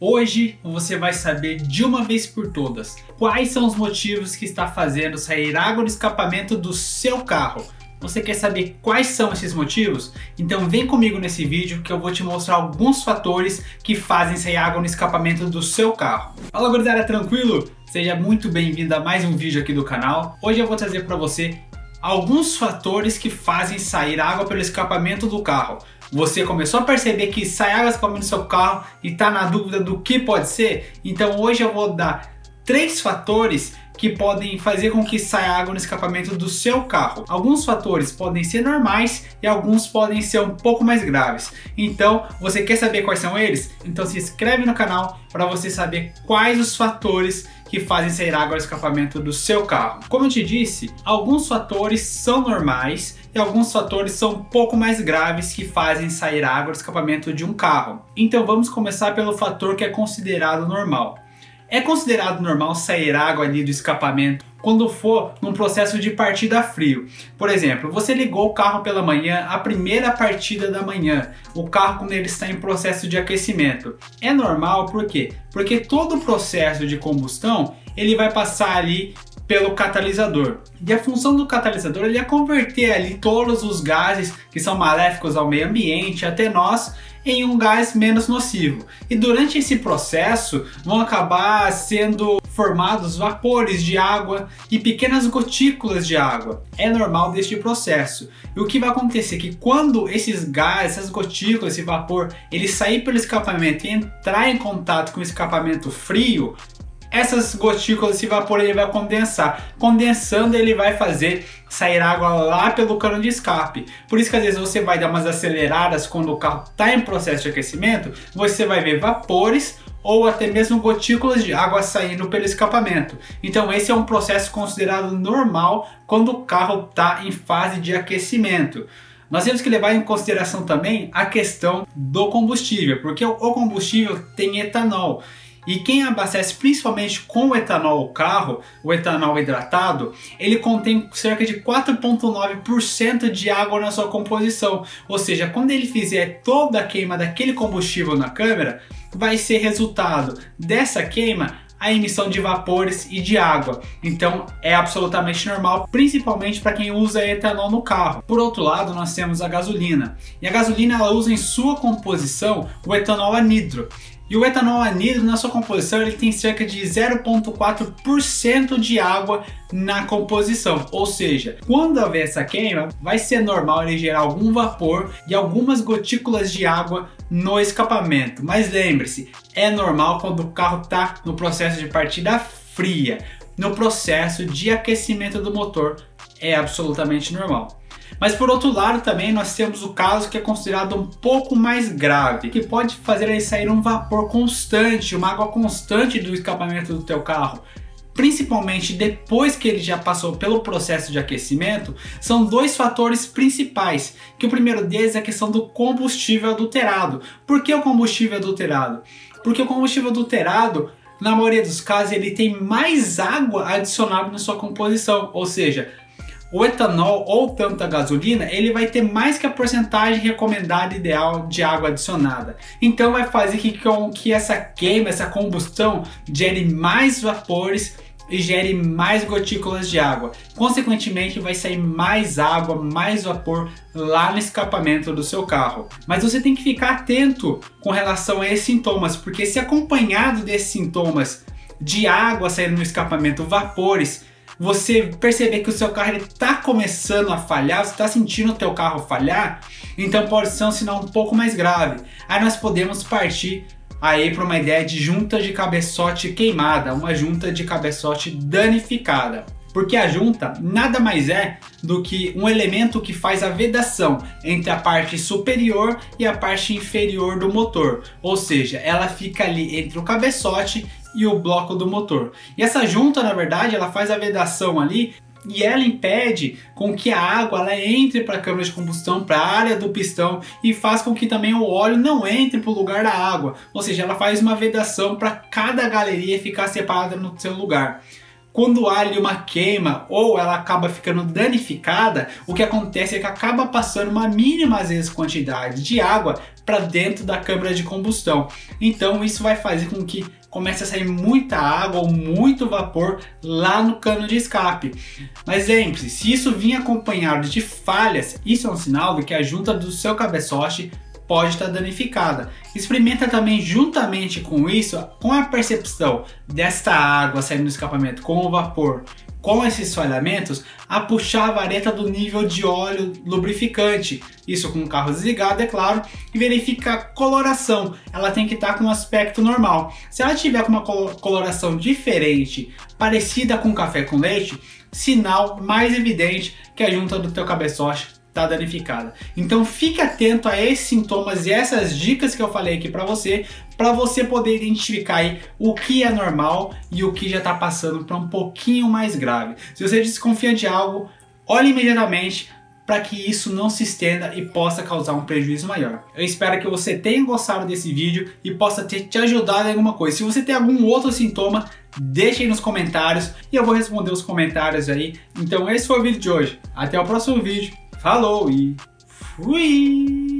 Hoje você vai saber de uma vez por todas quais são os motivos que está fazendo sair água no escapamento do seu carro. Você quer saber quais são esses motivos? Então vem comigo nesse vídeo que eu vou te mostrar alguns fatores que fazem sair água no escapamento do seu carro. Fala gurizada, tranquilo? Seja muito bem-vindo a mais um vídeo aqui do canal. Hoje eu vou trazer para você alguns fatores que fazem sair água pelo escapamento do carro. Você começou a perceber que sai água no escapamento do seu carro e está na dúvida do que pode ser? Então hoje eu vou dar 3 fatores que podem fazer com que saia água no escapamento do seu carro. Alguns fatores podem ser normais e alguns podem ser um pouco mais graves. Então, você quer saber quais são eles? Então se inscreve no canal para você saber quais os fatores que fazem sair água no escapamento do seu carro. Como eu te disse, alguns fatores são normais e alguns fatores são um pouco mais graves que fazem sair água no escapamento de um carro. Então vamos começar pelo fator que é considerado normal. É considerado normal sair água ali do escapamento quando for num processo de partida a frio. Por exemplo, você ligou o carro pela manhã, a primeira partida da manhã, o carro quando ele está em processo de aquecimento. É normal por quê? Porque todo o processo de combustão ele vai passar ali pelo catalisador. E a função do catalisador ele é converter ali todos os gases que são maléficos ao meio ambiente, até nós, em um gás menos nocivo. E durante esse processo vão acabar sendo formados vapores de água e pequenas gotículas de água. É normal deste processo. E o que vai acontecer é que quando esses gases, essas gotículas, esse vapor, ele sair pelo escapamento e entrar em contato com o escapamento frio, essas gotículas, esse vapor ele vai condensar. Condensando ele vai fazer sair água lá pelo cano de escape. Por isso que às vezes você vai dar umas aceleradas quando o carro está em processo de aquecimento, você vai ver vapores ou até mesmo gotículas de água saindo pelo escapamento. Então esse é um processo considerado normal quando o carro está em fase de aquecimento. Nós temos que levar em consideração também a questão do combustível, porque o combustível tem etanol. E quem abastece principalmente com o etanol o carro, o etanol hidratado, ele contém cerca de 4,9% de água na sua composição. Ou seja, quando ele fizer toda a queima daquele combustível na câmara, vai ser resultado dessa queima a emissão de vapores e de água. Então é absolutamente normal, principalmente para quem usa etanol no carro. Por outro lado, nós temos a gasolina. E a gasolina ela usa em sua composição o etanol anidro. E o etanol anidro na sua composição ele tem cerca de 0,4% de água na composição. Ou seja, quando haver essa queima, vai ser normal ele gerar algum vapor e algumas gotículas de água no escapamento. Mas lembre-se, é normal quando o carro está no processo de partida fria. No processo de aquecimento do motor é absolutamente normal. Mas por outro lado também nós temos o caso que é considerado um pouco mais grave, que pode fazer ele sair um vapor constante, uma água constante do escapamento do teu carro. Principalmente depois que ele já passou pelo processo de aquecimento, são 2 fatores principais, que o primeiro deles é a questão do combustível adulterado. Por que o combustível adulterado? Porque o combustível adulterado, na maioria dos casos, ele tem mais água adicionada na sua composição, ou seja, o etanol ou tanto a gasolina, ele vai ter mais que a porcentagem recomendada ideal de água adicionada. Então vai fazer com que essa queima, essa combustão gere mais vapores e gere mais gotículas de água. Consequentemente vai sair mais água, mais vapor lá no escapamento do seu carro. Mas você tem que ficar atento com relação a esses sintomas, porque se acompanhado desses sintomas de água saindo no escapamento, vapores, você perceber que o seu carro está começando a falhar, você está sentindo o teu carro falhar, então pode ser um sinal um pouco mais grave. Aí nós podemos partir aí para uma ideia de junta de cabeçote queimada, uma junta de cabeçote danificada. Porque a junta nada mais é do que um elemento que faz a vedação entre a parte superior e a parte inferior do motor. Ou seja, ela fica ali entre o cabeçote e o bloco do motor. E essa junta, na verdade, ela faz a vedação ali e ela impede com que a água ela entre para a câmara de combustão, para a área do pistão e faz com que também o óleo não entre para o lugar da água. Ou seja, ela faz uma vedação para cada galeria ficar separada no seu lugar. Quando há ali uma queima ou ela acaba ficando danificada, o que acontece é que acaba passando uma mínima, às vezes, quantidade de água para dentro da câmara de combustão. Então isso vai fazer com que comece a sair muita água ou muito vapor lá no cano de escape. Mas lembre-se, se isso vir acompanhado de falhas, isso é um sinal de que a junta do seu cabeçote pode estar danificada. Experimenta também juntamente com isso, com a percepção desta água saindo do escapamento com o vapor, com esses falhamentos, a puxar a vareta do nível de óleo lubrificante. Isso com o carro desligado, é claro, e verifica a coloração. Ela tem que estar com um aspecto normal. Se ela tiver com uma coloração diferente, parecida com café com leite, sinal mais evidente que a junta do teu cabeçote está danificada. Então fique atento a esses sintomas e essas dicas que eu falei aqui para você poder identificar aí o que é normal e o que já está passando para um pouquinho mais grave. Se você desconfia de algo, olhe imediatamente para que isso não se estenda e possa causar um prejuízo maior. Eu espero que você tenha gostado desse vídeo e possa ter te ajudado em alguma coisa. Se você tem algum outro sintoma, deixe aí nos comentários e eu vou responder os comentários aí. Então esse foi o vídeo de hoje. Até o próximo vídeo. Falou e fui!